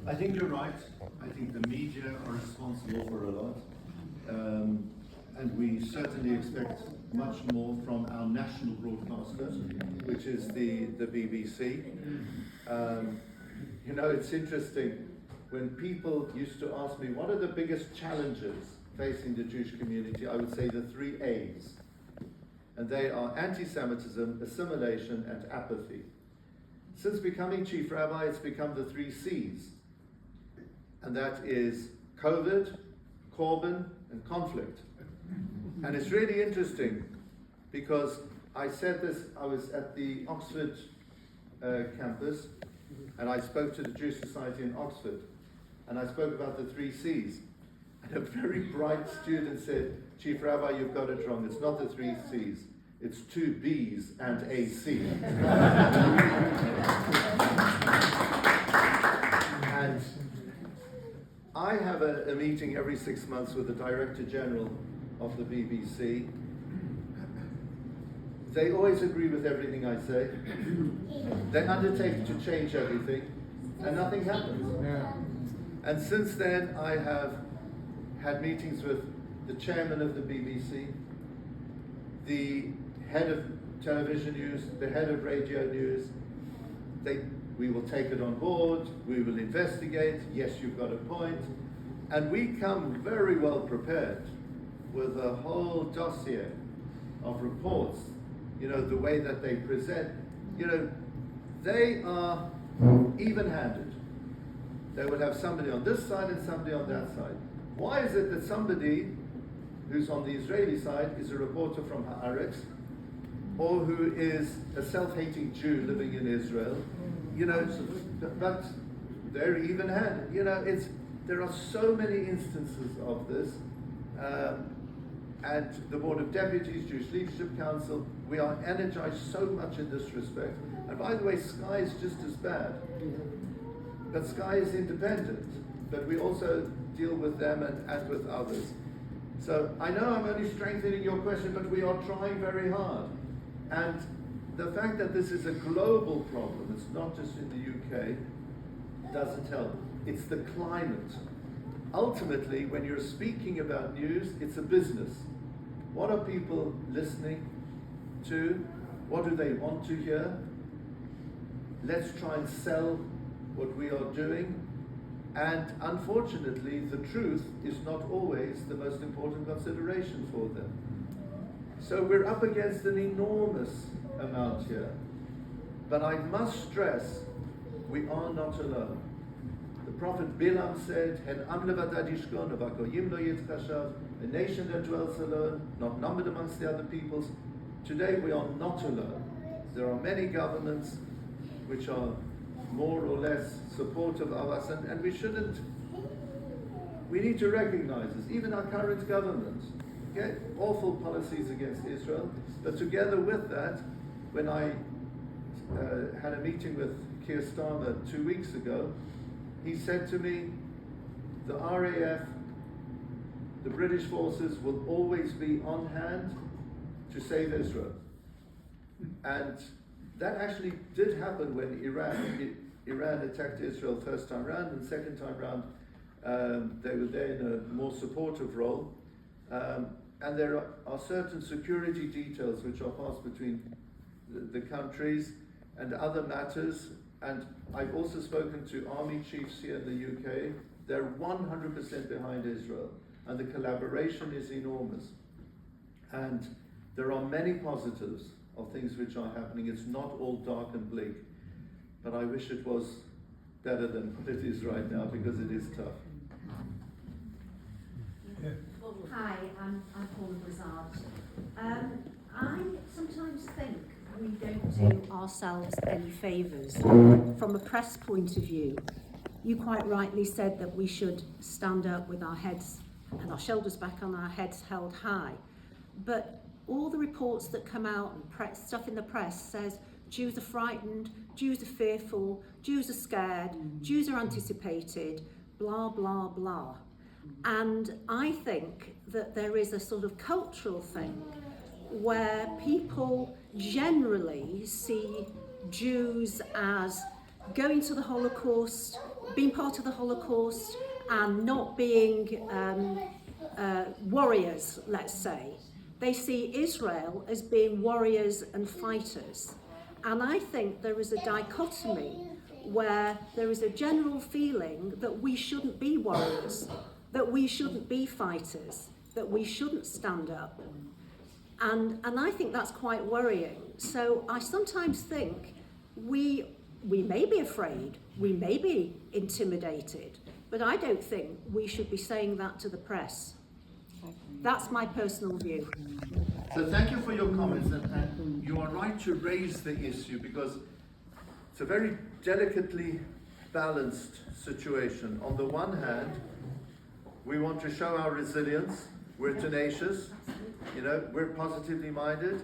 I think you're right. I think the media are responsible for a lot. And we certainly expect much more from our national broadcaster, which is the BBC. You know, it's interesting, when people used to ask me, what are the biggest challenges facing the Jewish community, I would say the 3 A's. And they are anti-Semitism, assimilation, and apathy. Since becoming Chief Rabbi, it's become the 3 C's. And that is COVID, Corbyn, and conflict. And it's really interesting because I said this, I was at the Oxford campus, and I spoke to the Jewish Society in Oxford, and I spoke about the 3 C's. And a very bright student said, Chief Rabbi, you've got it wrong. It's not the 3 C's. It's 2 B's and a C. And I have a meeting every 6 months with the Director General of the BBC. They always agree with everything I say. They undertake to change everything, and nothing happens. Yeah. And since then, I have had meetings with the chairman of the BBC, the head of television news, the head of radio news. We will take it on board, we will investigate, yes, you've got a point. And we come very well prepared with a whole dossier of reports, you know, the way that they present. You know, they are even-handed. They would have somebody on this side and somebody on that side. Why is it that somebody who's on the Israeli side is a reporter from Haaretz, or who is a self-hating Jew living in Israel? You know, but they're even-handed. You know, there are so many instances of this. And the Board of Deputies, Jewish Leadership Council, we are energized so much in this respect. And by the way, Sky is just as bad. But Sky is independent, but we also deal with them and with others. So I know I'm only strengthening your question, but we are trying very hard. And the fact that this is a global problem, it's not just in the UK, doesn't help. It's the climate. Ultimately, when you're speaking about news, it's a business. What are people listening to? What do they want to hear? Let's try and sell what we are doing. And unfortunately, the truth is not always the most important consideration for them. So we're up against an enormous amount here. But I must stress, we are not alone. The Prophet Bilam said, a nation that dwells alone, not numbered amongst the other peoples. Today we are not alone. There are many governments which are more or less supportive of us, and we need to recognize this. Even our current government, okay, awful policies against Israel, but together with that, when I had a meeting with Keir Starmer 2 weeks ago, he said to me, the RAF, the British forces will always be on hand to save Israel. And that actually did happen when Iran attacked Israel first time round, and second time round they were there in a more supportive role. And there are certain security details which are passed between the countries and other matters. And I've also spoken to army chiefs here in the UK. They're 100% behind Israel, and the collaboration is enormous. And there are many positives of things which are happening. It's not all dark and bleak, but I wish it was better than what it is right now, because it is tough. Hi, I'm Paula Brazard. I sometimes think we don't do ourselves any favours from a press point of view. You quite rightly said that we should stand up with our heads and our shoulders back on our heads held high. But all the reports that come out and stuff in the press says Jews are frightened, Jews are fearful, Jews are scared, Jews are anticipated, blah, blah, blah. And I think that there is a sort of cultural thing where people generally see Jews as going to the Holocaust being part of the Holocaust and not being warriors, let's say. They see Israel as being warriors and fighters. And I think there is a dichotomy where there is a general feeling that we shouldn't be warriors, that we shouldn't be fighters, that we shouldn't stand up. And I think that's quite worrying. So I sometimes think we may be afraid, we may be intimidated, but I don't think we should be saying that to the press. That's my personal view. So thank you for your comments, and you are right to raise the issue because it's a very delicately balanced situation. On the one hand, we want to show our resilience, we're tenacious, we're positively minded.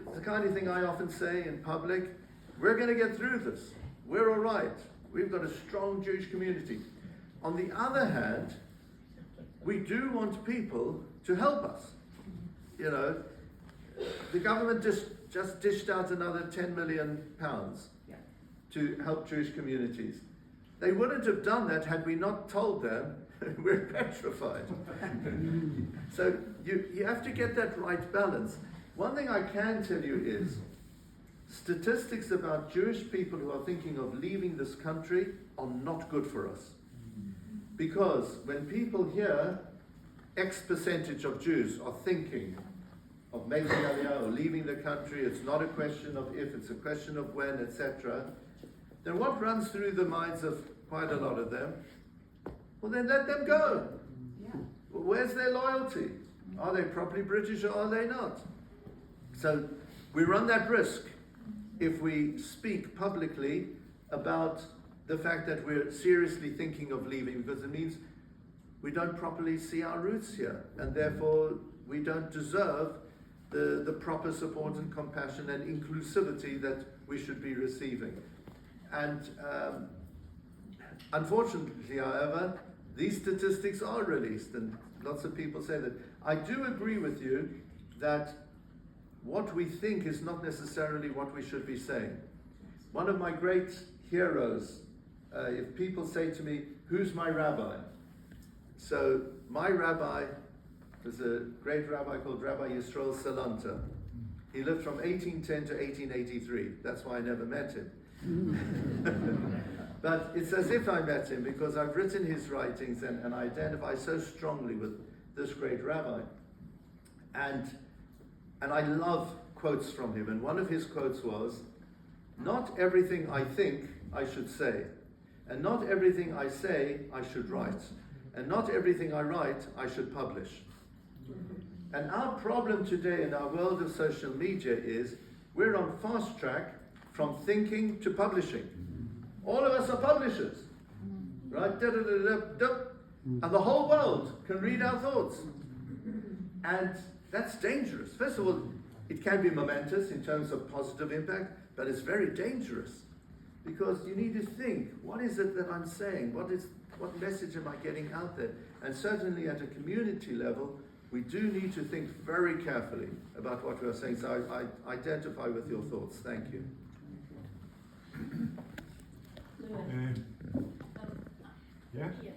It's the kind of thing I often say in public, we're going to get through this, we're all right, we've got a strong Jewish community. On the other hand, we do want people to help us. The government just dished out another £10 million to help Jewish communities. They wouldn't have done that had we not told them we're petrified. So you have to get that right balance. One thing I can tell you is statistics about Jewish people who are thinking of leaving this country are not good for us. Because when people hear X percentage of Jews are thinking of making Aliyah or leaving the country, it's not a question of if, it's a question of when, etc., then what runs through the minds of quite a lot of them? Well, then let them go. Yeah. Well, where's their loyalty? Are they properly British or are they not? So we run that risk if we speak publicly about the fact that we're seriously thinking of leaving, because it means we don't properly see our roots here, and therefore we don't deserve the proper support and compassion and inclusivity that we should be receiving. And unfortunately, however, these statistics are released, and lots of people say that. I do agree with you that what we think is not necessarily what we should be saying. One of my great heroes, if people say to me, who's my rabbi? So my rabbi was a great rabbi called Rabbi Yisrael Salanta. He lived from 1810 to 1883. That's why I never met him. But it's as if I met him because I've written his writings and I identify so strongly with this great rabbi. And I love quotes from him. And one of his quotes was, not everything I think I should say. And not everything I say I should write. And not everything I write I should publish. And our problem today in our world of social media is we're on fast track from thinking to publishing. All of us are publishers, right? And the whole world can read our thoughts. And that's dangerous. First of all, it can be momentous in terms of positive impact, but it's very dangerous because you need to think, what is it that I'm saying? What message am I getting out there? And certainly at a community level, we do need to think very carefully about what we are saying. So I identify with your thoughts. Thank you. Yeah? Yes.